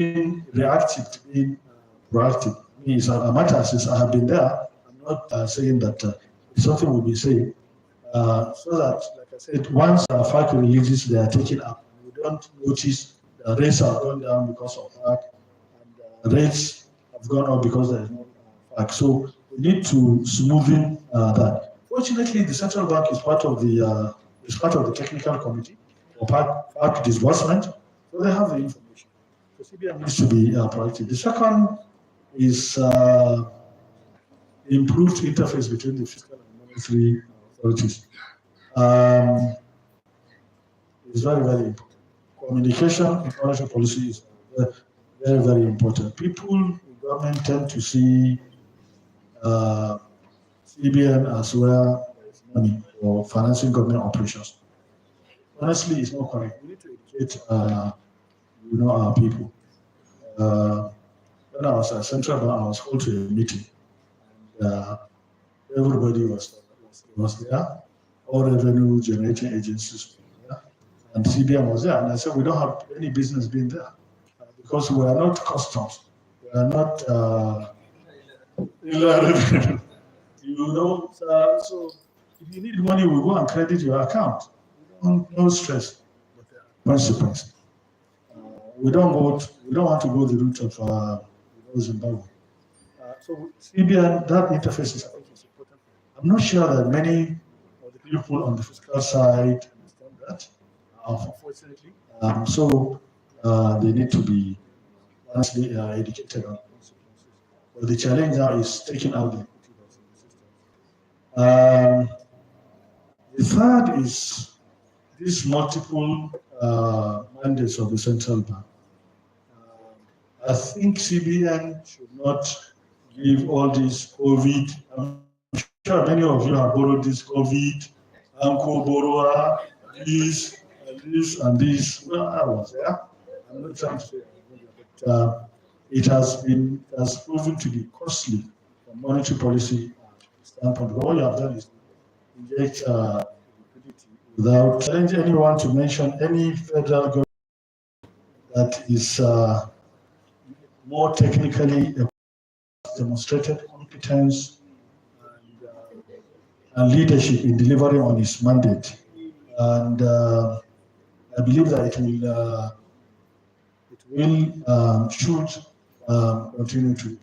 being reactive to being proactive. As a matter since I have been there, I'm not saying that something will be said. So that, like I said, once FARC releases, they are taken up. We don't notice the rates have gone down because of FARC, and the rates have gone up because there is no FARC. So we need to smoothen that. Fortunately, the central bank is part of the technical committee for FARC disbursement, so they have the information. So CBN needs to be proactive. The second is improved interface between the fiscal and monetary authorities. It's very, very important. Communication in monetary policy is very, very important. People in government tend to see CBN as where there is money for financing government operations. Honestly, it's not correct. We need to educate, our people. When I was at Central Bank, I was called to a meeting, and everybody was there. All revenue generating agencies were there, and CBN was there. And I said, we don't have any business being there because we are not customs. We are not so if you need money, we go and credit your account. No stress, but there are consequences. We don't want to go the route of Zimbabwe. So CBN, that interface is important. I'm not sure that many of the people on the fiscal side understand that, unfortunately. So they need to be honestly educated on consequences. But the challenge now is taking out the equity that's in the system. The third is these multiple mandates of the central bank. I think CBN should not give all this COVID. I'm sure many of you have borrowed this COVID, Anko borrower, this and this. Well, I was there. I'm not trying to say, but it has proven to be costly from monetary policy standpoint. All you have done is inject liquidity without challenging anyone to mention any federal government that is more technically demonstrated competence and leadership in delivering on its mandate. And I believe that it should continue to.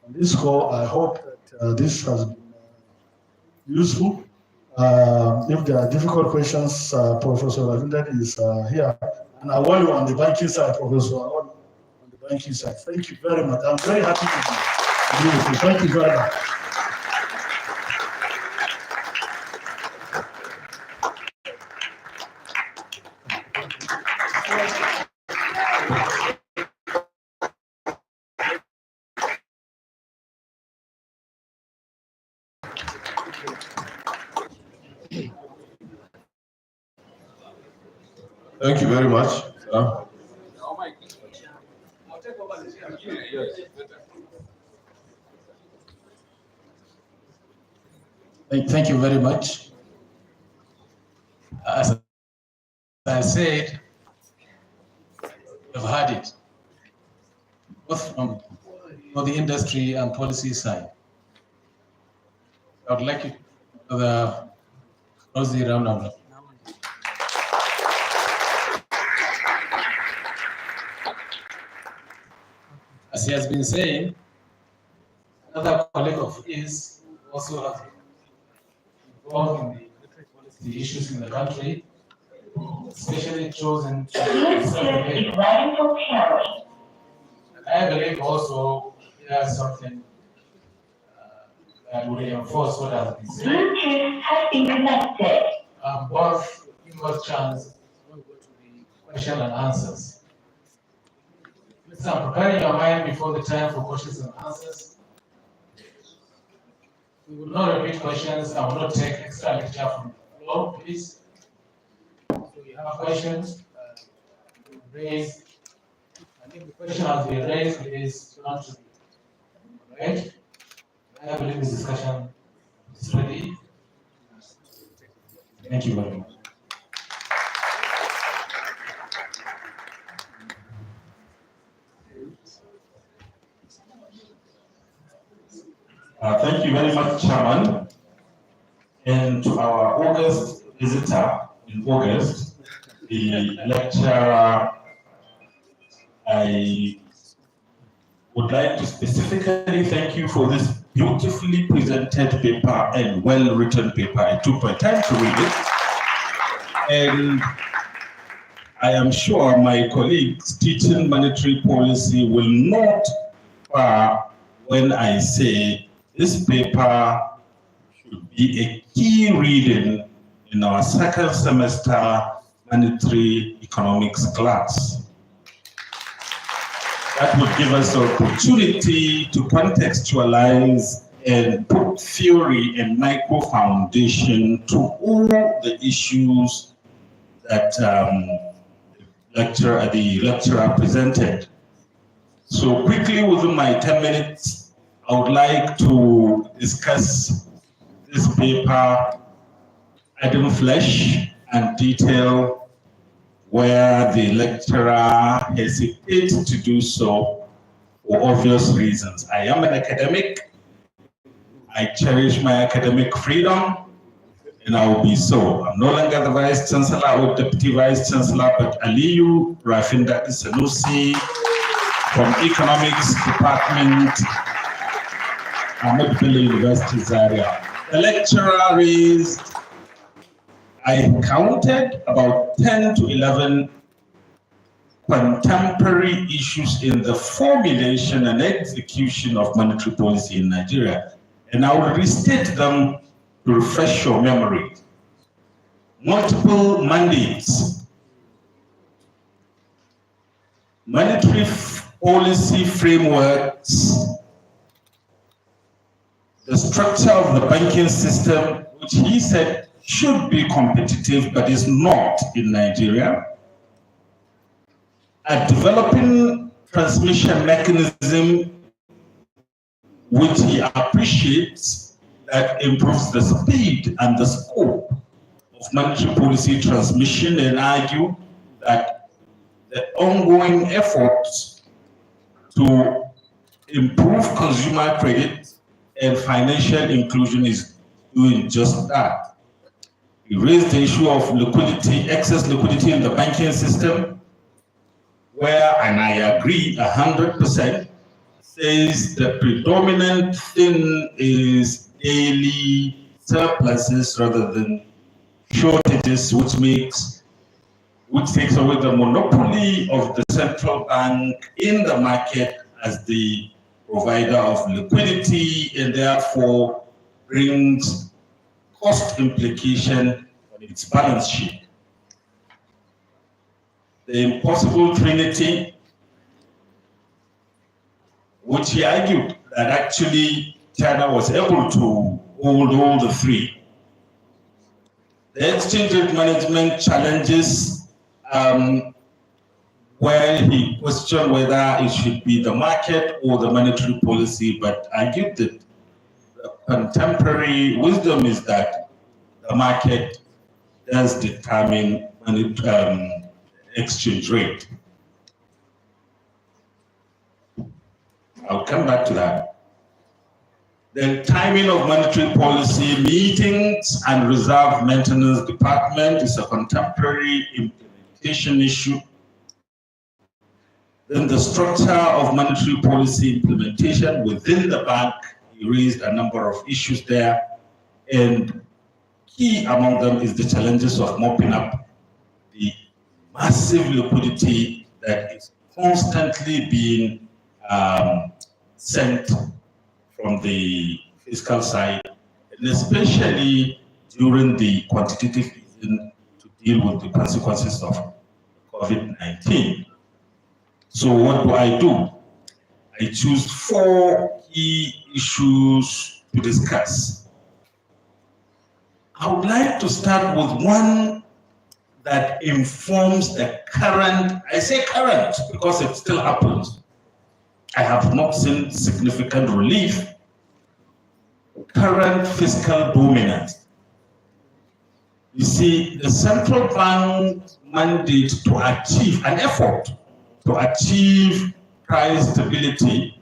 On this call, I hope that this has been useful. If there are difficult questions, Professor Ravindan is here. And I want you on the banking side, Professor. On the banking side. Thank you very much. I'm very happy to be with you. Thank you very much. Thank you very much. Thank you very much. As I said, we've had it, both from the industry and policy side. I would like you to close the round of applause. As he has been saying, another colleague of his also has been involved in the policy issues in the country, especially chosen to serve. I believe also there's something that will reinforce what has been said. Bluetooth has been connected. Both give us chance to go to the question and answers. I'm preparing your mind before the time for questions and answers. We will not repeat questions. I will not take extra lecture from the floor, please. So you have questions, raise. I think the question has been raised, it is not to be. Right? I believe the discussion is ready. Thank you very much. Thank you very much, Chairman. And to our August visitor in August, the lecturer, I would like to specifically thank you for this beautifully presented paper and well-written paper. I took my time to read it. And I am sure my colleagues teaching monetary policy will not bar when I say this paper should be a key reading in our second semester monetary economics class. That would give us the opportunity to contextualize and put theory and micro foundation to all the issues that the lecturer presented. So quickly, within my 10 minutes, I would like to discuss this paper, adding flesh and detail where the lecturer hesitates to do so for obvious reasons. I am an academic. I cherish my academic freedom, and I will be so. I'm no longer the Vice Chancellor or Deputy Vice Chancellor, but Aliyu Rafinda Sanusi from Economics Department, Ahmadu Bello University, Zaria. The lecturer raised, I counted about 10 to 11 contemporary issues in the formulation and execution of monetary policy in Nigeria. And I will restate them to refresh your memory. Multiple mandates, monetary policy frameworks, the structure of the banking system, which he said should be competitive but is not in Nigeria, a developing transmission mechanism which he appreciates that improves the speed and the scope of monetary policy transmission, and argue that the ongoing efforts to improve consumer credit and financial inclusion is doing just that. He raised the issue of liquidity, excess liquidity in the banking system, where, and I agree 100%, says the predominant thing is daily surpluses rather than shortages, which takes away the monopoly of the central bank in the market as the provider of liquidity, and therefore brings cost implication on its balance sheet. The impossible trinity, which he argued that actually China was able to hold all the three. The exchange rate management challenges, where he questioned whether it should be the market or the monetary policy, but argued that the contemporary wisdom is that the market does determine exchange rate. I'll come back to that. The timing of monetary policy meetings and reserve maintenance department is a contemporary implementation issue. Then the structure of monetary policy implementation within the bank, he raised a number of issues there. And key among them is the challenges of mopping up the massive liquidity that is constantly being sent from the fiscal side, and especially during the quantitative easing to deal with the consequences of COVID-19. So what do? I choose 4 key issues to discuss. I would like to start with one that informs the current, I say current because it still happens. I have not seen significant relief. Current fiscal dominance. You see, the central bank mandate to achieve an effort to achieve price stability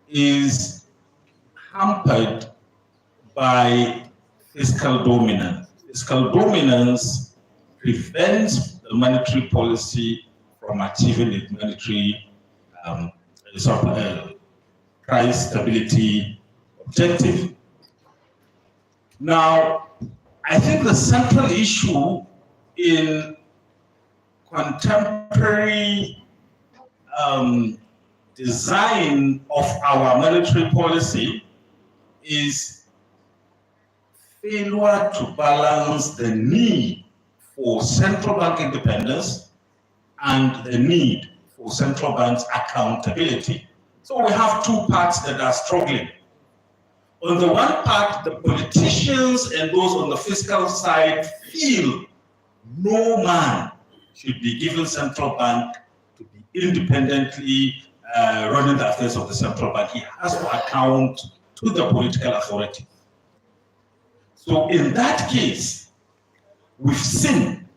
is hampered by fiscal dominance. Fiscal dominance prevents the monetary policy from achieving its monetary price stability objective. Now, I think the central issue in contemporary design of our monetary policy is failure to balance the need for central bank independence and the need for central bank's accountability. So we have two parts that are struggling. On the one part, the politicians and those on the fiscal side feel no man should be given central bank to be independently running the affairs of the central bank. He has to account to the political authority. So in that case, we've seen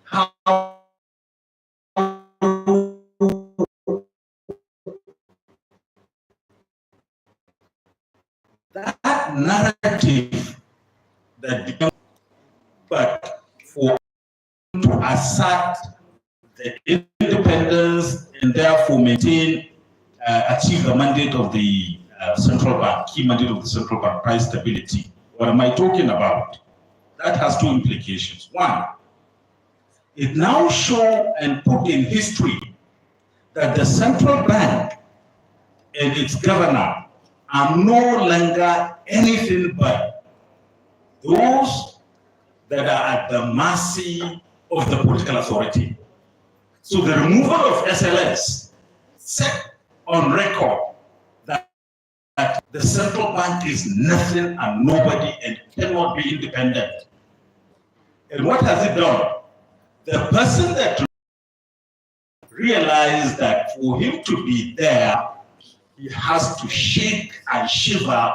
how that narrative that becomes, but for to assert the independence and therefore maintain, achieve the mandate of the central bank, key mandate of the central bank, price stability. What am I talking about? That has two implications. One, it now shows and put in history that the central bank and its governor are no longer anything but those that are at the mercy of the political authority. So the removal of SLS set on record that the central bank is nothing and nobody and cannot be independent. And what has it done? The person that realized that for him to be there, he has to shake and shiver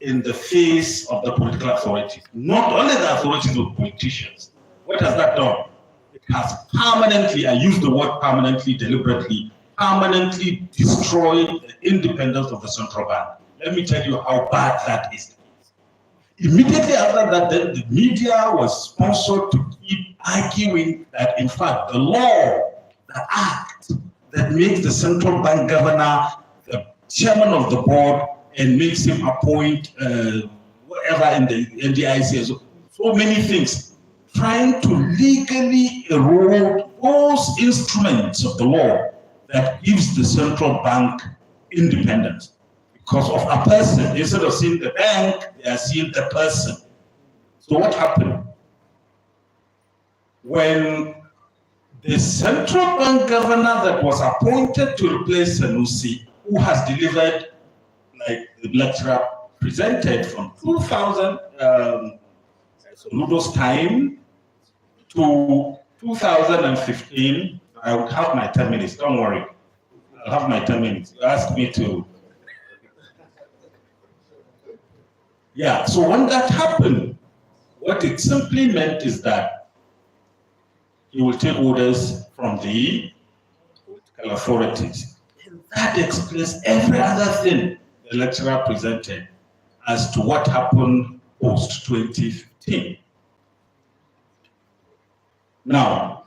in the face of the political authority. Not only the authorities but politicians. What has that done? It has permanently, I use the word permanently deliberately, permanently destroyed the independence of the central bank. Let me tell you how bad that is. Immediately after that, then the media was sponsored to keep arguing that, in fact, the law, the act that makes the central bank governor the chairman of the board and makes him appoint whatever in the NDIC, so many things, trying to legally erode those instruments of the law that gives the central bank independence. Because of a person, instead of seeing the bank, they are seeing the person. So what happened? When the central bank governor that was appointed to replace Sanusi, who has delivered, like the lecturer presented, from 2000, Ludo's time, to 2015, I would have my 10 minutes, don't worry. I'll have my 10 minutes. You ask me to. Yeah, so when that happened, what it simply meant is that he will take orders from the political authorities. And that explains every other thing the lecturer presented as to what happened post-2015. Now,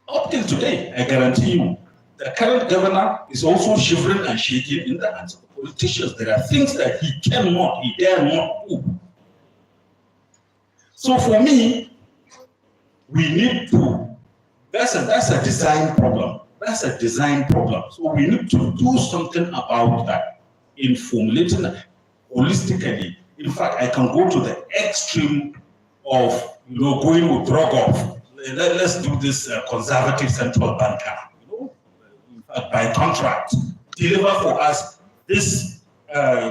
up till today, I guarantee you, the current governor is also shivering and shaking in the hands of the politicians. There are things that he cannot, he dare not do. So for me, we need to, that's a design problem. That's a design problem. So we need to do something about that in formulating holistically. In fact, I can go to the extreme of going with Rogoff. Let's do this conservative central banker. In fact, by contract, deliver for us this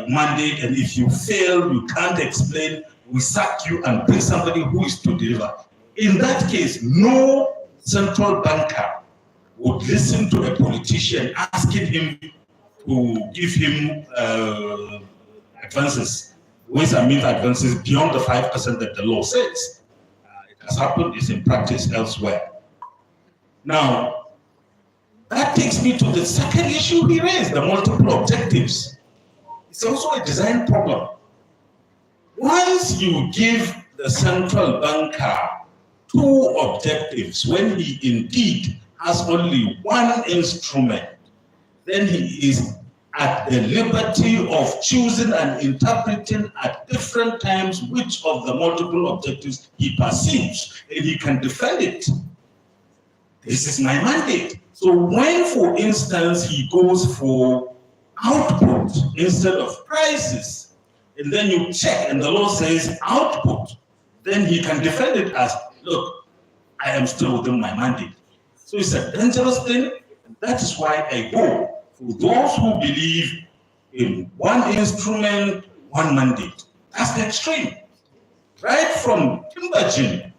mandate, and if you fail, you can't explain, we sack you and bring somebody who is to deliver. In that case, no central banker would listen to a politician asking him to give him advances, ways and means advances beyond the 5% that the law says. It has happened, it's in practice elsewhere. Now, That takes me to the second issue he raised, the multiple objectives. It's also a design problem. Once you give the central banker two objectives, when he indeed has only one instrument, then he is at the liberty of choosing and interpreting at different times which of the multiple objectives he perceives, and he can defend it. This is my mandate. So when, for instance, he goes for output instead of prices, and then you check and the law says output, then he can defend it as, look, I am still within my mandate. So it's a dangerous thing, and that is why I go for those who believe in one instrument, one mandate. That's the extreme. Right from Timbergen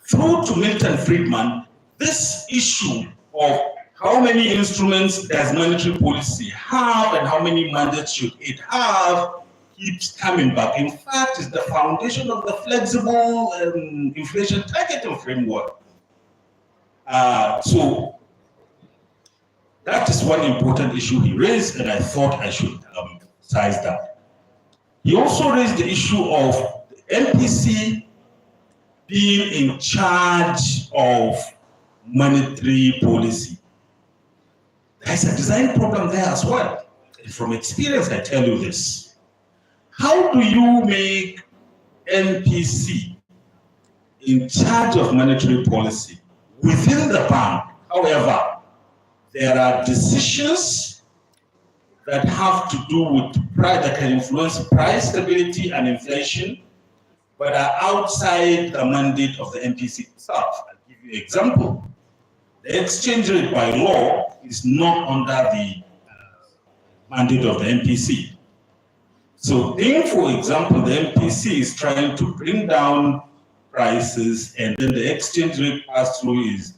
through to Milton Friedman, this issue of how many instruments does monetary policy have and how many mandates should it have keeps coming back. In fact, it's the foundation of the flexible inflation targeting framework. So that is one important issue he raised, and I thought I should emphasize that. He also raised the issue of the MPC being in charge of monetary policy. There's a design problem there as well. And from experience, I tell you this. How do you make MPC in charge of monetary policy within the bank? However, there are decisions that have to do with price, that can influence price stability and inflation, but are outside the mandate of the MPC itself. I'll give you an example. The exchange rate by law is not under the mandate of the MPC. So if, for example, the MPC is trying to bring down prices and then the exchange rate pass-through is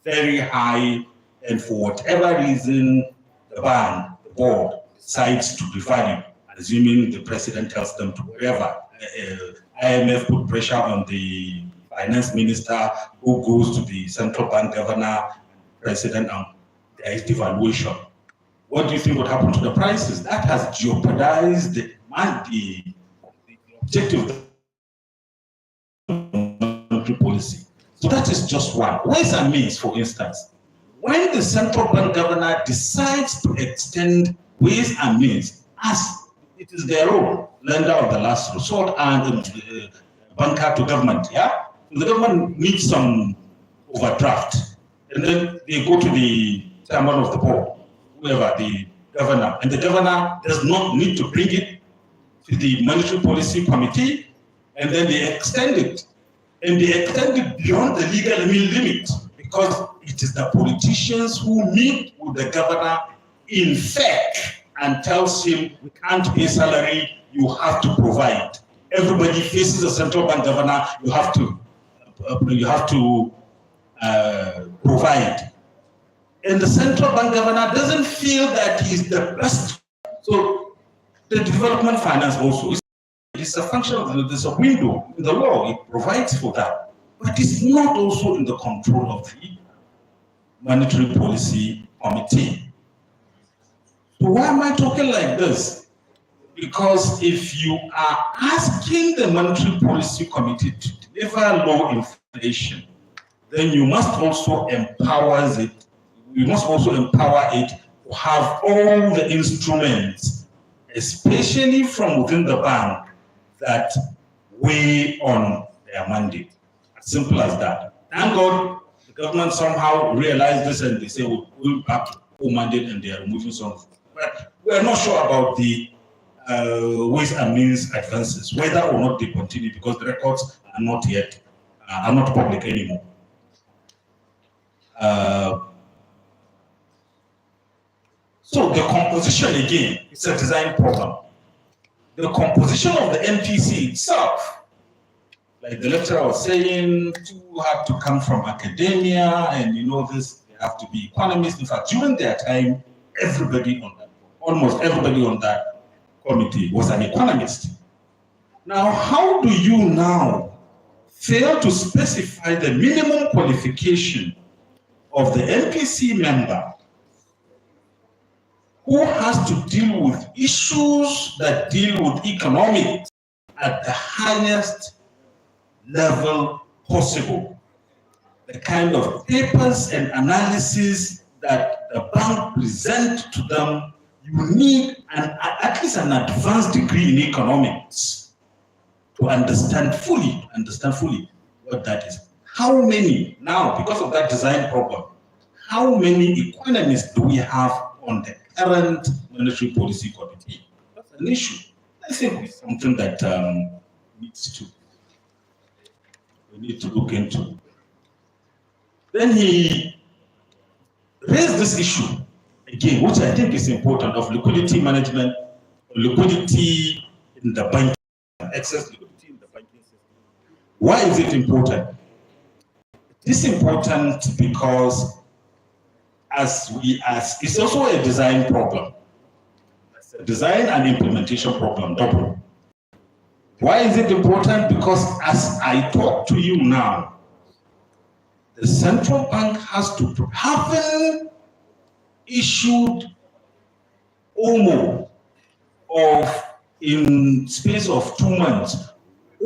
very high, and for whatever reason, the bank, the board, decides to devalue, assuming the president tells them to, whatever. IMF put pressure on the finance minister, who goes to the central bank governor, president, and there is devaluation. What do you think would happen to the prices? That has jeopardized the objective of the monetary policy. So that is just one. Ways and means, for instance. When the central bank governor decides to extend ways and means, as it is their role, lender of the last resort and banker to government, yeah? The government needs some overdraft, and then they go to the chairman of the board, whoever, the governor, and the governor does not need to bring it to the monetary policy committee, and then they extend it. And they extend it beyond the legal limit, because it is the politicians who meet with the governor in fact and tells him, we can't pay salary, you have to provide. Everybody faces the central bank governor, you have to provide. And the central bank governor doesn't feel that he's the best. So the development finance also is a function of, there's a window in the law, it provides for that. But it's not also in the control of the monetary policy committee. So why am I talking like this? Because if you are asking the monetary policy committee to deliver low inflation, then you must also empower it. You must also empower it to have all the instruments, especially from within the bank, that weigh on their mandate. As simple as that. Thank God the government somehow realized this and they say we'll back to full mandate and they are removing some. But we're not sure about the ways and means advances, whether or not they continue, because the records are not yet, are not public anymore. So the composition, again, it's a design problem. The composition of the MPC itself, like the lecturer was saying, two have to come from academia, and you know this, they have to be economists. In fact, during their time, everybody on that, almost everybody on that committee was an economist. Now, how do you now fail to specify the minimum qualification of the MPC member who has to deal with issues that deal with economics at the highest level possible. The kind of papers and analysis that the bank present to them, you need at least an advanced degree in economics to understand fully what that is. How many, now, because of that design problem, how many economists do we have on the current monetary policy committee? That's an issue. I think it's something that we need to look into. Then he raised this issue again, which I think is important, of liquidity management, liquidity in the banking, excess liquidity in the banking system. Why is it important? It is important because it's also a design problem. It's a design and implementation problem, double. Why is it important? Because as I talk to you now, the central bank has to have issued OMO of, in space of 2 months,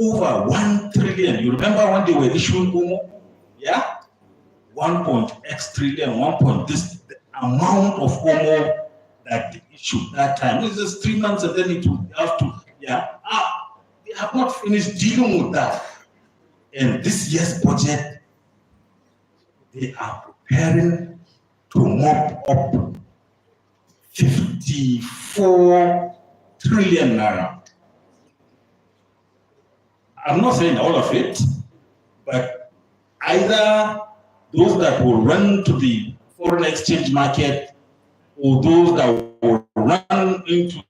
over 1 trillion. You remember when they were issuing OMO? Yeah? 1.x trillion, 1 point this, the amount of OMO that they issued that time. It's just 3 months and then it will have to, yeah. They have not finished dealing with that. And this year's budget, they are preparing to mop up 54 trillion naira. I'm not saying all of it, but either those that will run to the foreign exchange market or those that will run into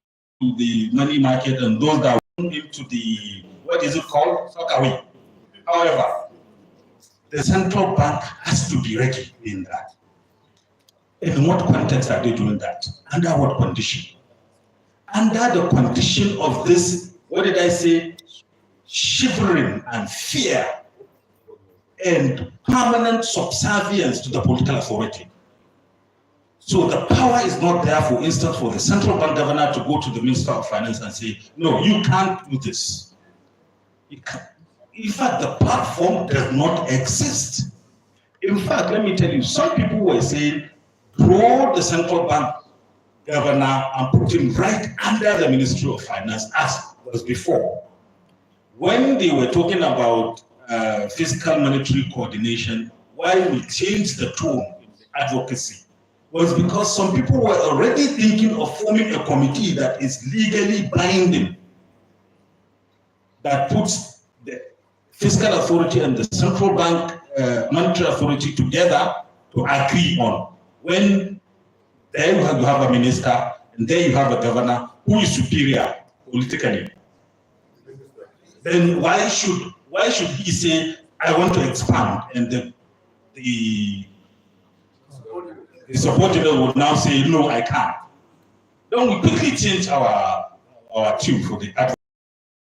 the money market and those that will run into the, what is it called? Sockaway. However, the central bank has to be ready in that. In what context are they doing that? Under what condition? Under the condition of this, what did I say? Shivering and fear and permanent subservience to the political authority. So the power is not there, for instance, for the central bank governor to go to the Minister of Finance and say, no, you can't do this. You can't. In fact, the platform does not exist. In fact, let me tell you, some people were saying, throw the central bank governor and put him right under the Ministry of Finance, as was before. When they were talking about fiscal monetary coordination, why we changed the tone in the advocacy was because some people were already thinking of forming a committee that is legally binding, that puts the fiscal authority and the central bank monetary authority together to agree on. When there you have a minister and there you have a governor who is superior politically, then why should he say, I want to expand, and the subordinate would now say, no, I can't. Then we quickly change our tune for the advocate.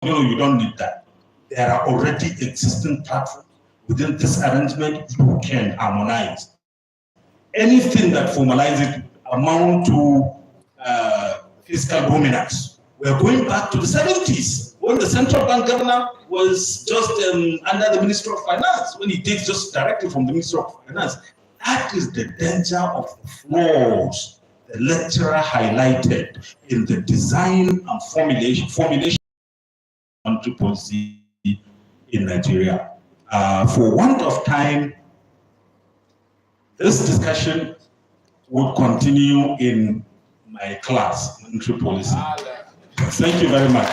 No, you don't need that. There are already existing platforms within this arrangement. You can harmonize. Anything that formalizes it amount to fiscal dominance. We're going back to the 70s when the central bank governor was just under the Minister of Finance, when he takes just directly from the Minister of Finance. That is the danger of the flaws the lecturer highlighted in the design and formulation of monetary policy in Nigeria. For want of time, this discussion would continue in my class, monetary policy. Thank you very much.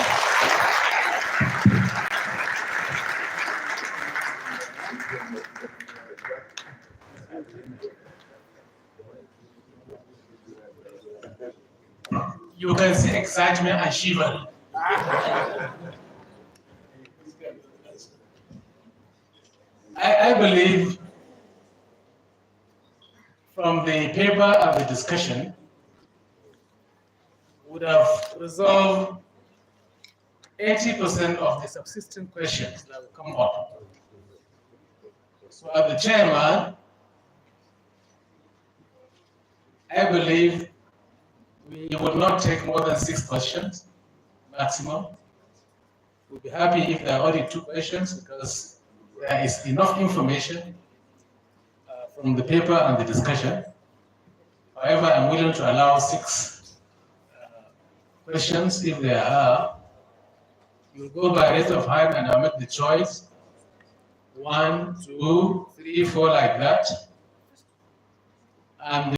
You can see excitement and shivering. I believe from the paper and the discussion would have resolved 80% of the subsistent questions that will come up. So as the chairman, I believe We would not take more than 6 questions maximum. We'll be happy if there are only 2 questions because there is enough information from the paper and the discussion. However, I'm willing to allow 6 questions if there are. You'll go by rate of hand and I'll make the choice. 1, 2, 3, 4 like that. And